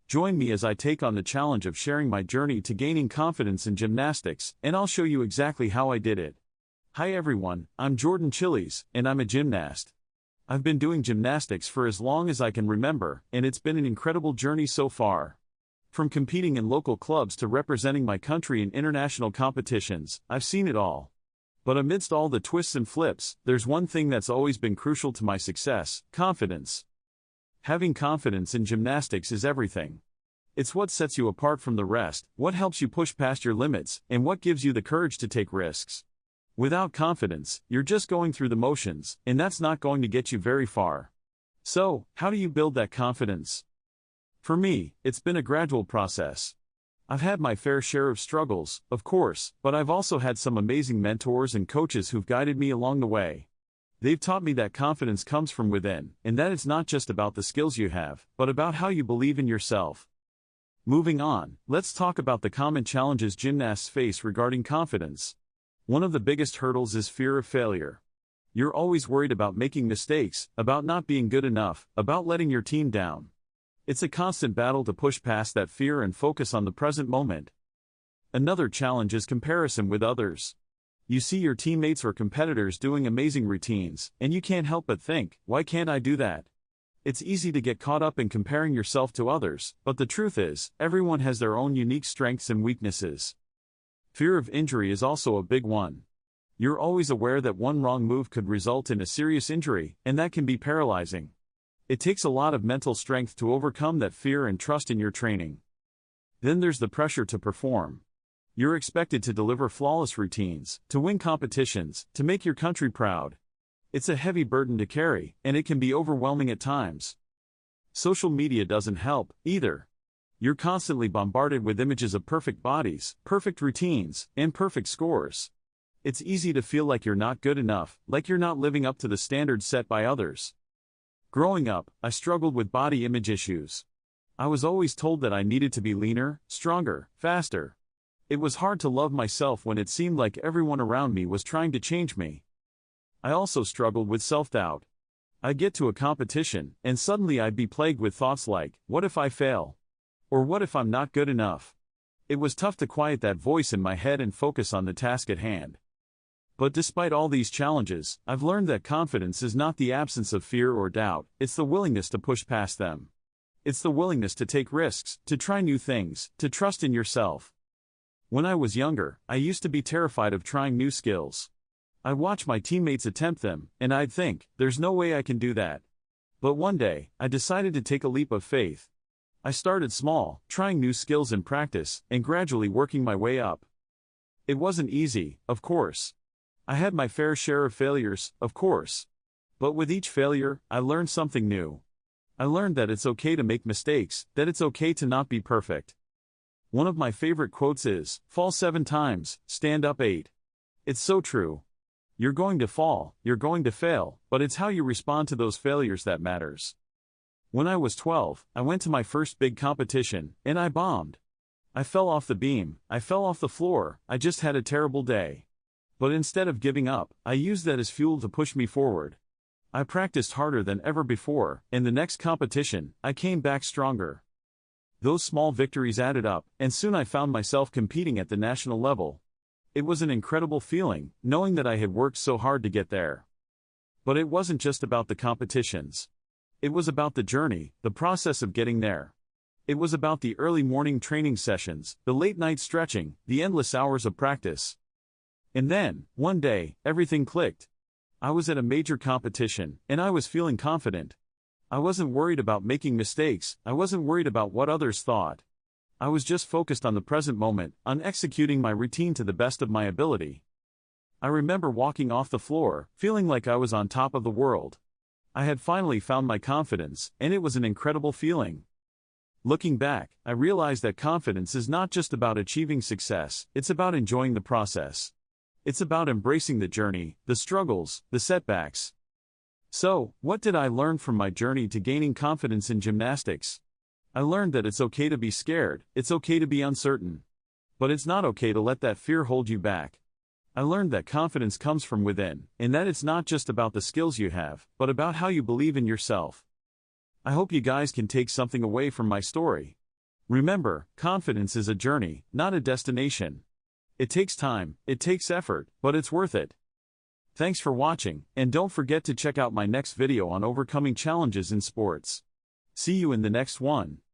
Join me as I take on the challenge of sharing my journey to gaining confidence in gymnastics, and I'll show you exactly how I did it. Hi everyone, I'm Jordan Chiles, and I'm a gymnast. I've been doing gymnastics for as long as I can remember, and it's been an incredible journey so far. From competing in local clubs to representing my country in international competitions, I've seen it all. But amidst all the twists and flips, there's one thing that's always been crucial to my success: confidence. Having confidence in gymnastics is everything. It's what sets you apart from the rest, what helps you push past your limits, and what gives you the courage to take risks. Without confidence, you're just going through the motions, and that's not going to get you very far. So, how do you build that confidence? For me, it's been a gradual process. I've had my fair share of struggles, of course, but I've also had some amazing mentors and coaches who've guided me along the way. They've taught me that confidence comes from within, and that it's not just about the skills you have, but about how you believe in yourself. Moving on, let's talk about the common challenges gymnasts face regarding confidence. One of the biggest hurdles is fear of failure. You're always worried about making mistakes, about not being good enough, about letting your team down. It's a constant battle to push past that fear and focus on the present moment. Another challenge is comparison with others. You see your teammates or competitors doing amazing routines, and you can't help but think, why can't I do that? It's easy to get caught up in comparing yourself to others, but the truth is, everyone has their own unique strengths and weaknesses. Fear of injury is also a big one. You're always aware that one wrong move could result in a serious injury, and that can be paralyzing. It takes a lot of mental strength to overcome that fear and trust in your training. Then there's the pressure to perform. You're expected to deliver flawless routines, to win competitions, to make your country proud. It's a heavy burden to carry, and it can be overwhelming at times. Social media doesn't help, either. You're constantly bombarded with images of perfect bodies, perfect routines, and perfect scores. It's easy to feel like you're not good enough, like you're not living up to the standards set by others. Growing up, I struggled with body image issues. I was always told that I needed to be leaner, stronger, faster. It was hard to love myself when it seemed like everyone around me was trying to change me. I also struggled with self-doubt. I'd get to a competition, and suddenly I'd be plagued with thoughts like, what if I fail? Or what if I'm not good enough? It was tough to quiet that voice in my head and focus on the task at hand. But despite all these challenges, I've learned that confidence is not the absence of fear or doubt, it's the willingness to push past them. It's the willingness to take risks, to try new things, to trust in yourself. When I was younger, I used to be terrified of trying new skills. I'd watch my teammates attempt them, and I'd think, there's no way I can do that. But one day, I decided to take a leap of faith. I started small, trying new skills in practice, and gradually working my way up. It wasn't easy, of course. I had my fair share of failures, of course. But with each failure, I learned something new. I learned that it's okay to make mistakes, that it's okay to not be perfect. One of my favorite quotes is, fall 7 times, stand up 8. It's so true. You're going to fall, you're going to fail, but it's how you respond to those failures that matters. When I was 12, I went to my first big competition, and I bombed. I fell off the beam, I fell off the floor, I just had a terrible day. But instead of giving up, I used that as fuel to push me forward. I practiced harder than ever before, and the next competition, I came back stronger. Those small victories added up, and soon I found myself competing at the national level. It was an incredible feeling, knowing that I had worked so hard to get there. But it wasn't just about the competitions. It was about the journey, the process of getting there. It was about the early morning training sessions, the late night stretching, the endless hours of practice. And then, one day, everything clicked. I was at a major competition, and I was feeling confident. I wasn't worried about making mistakes, I wasn't worried about what others thought. I was just focused on the present moment, on executing my routine to the best of my ability. I remember walking off the floor, feeling like I was on top of the world. I had finally found my confidence, and it was an incredible feeling. Looking back, I realized that confidence is not just about achieving success, it's about enjoying the process. It's about embracing the journey, the struggles, the setbacks. So, what did I learn from my journey to gaining confidence in gymnastics? I learned that it's okay to be scared, it's okay to be uncertain. But it's not okay to let that fear hold you back. I learned that confidence comes from within, and that it's not just about the skills you have, but about how you believe in yourself. I hope you guys can take something away from my story. Remember, confidence is a journey, not a destination. It takes time, it takes effort, but it's worth it. Thanks for watching, and don't forget to check out my next video on overcoming challenges in sports. See you in the next one.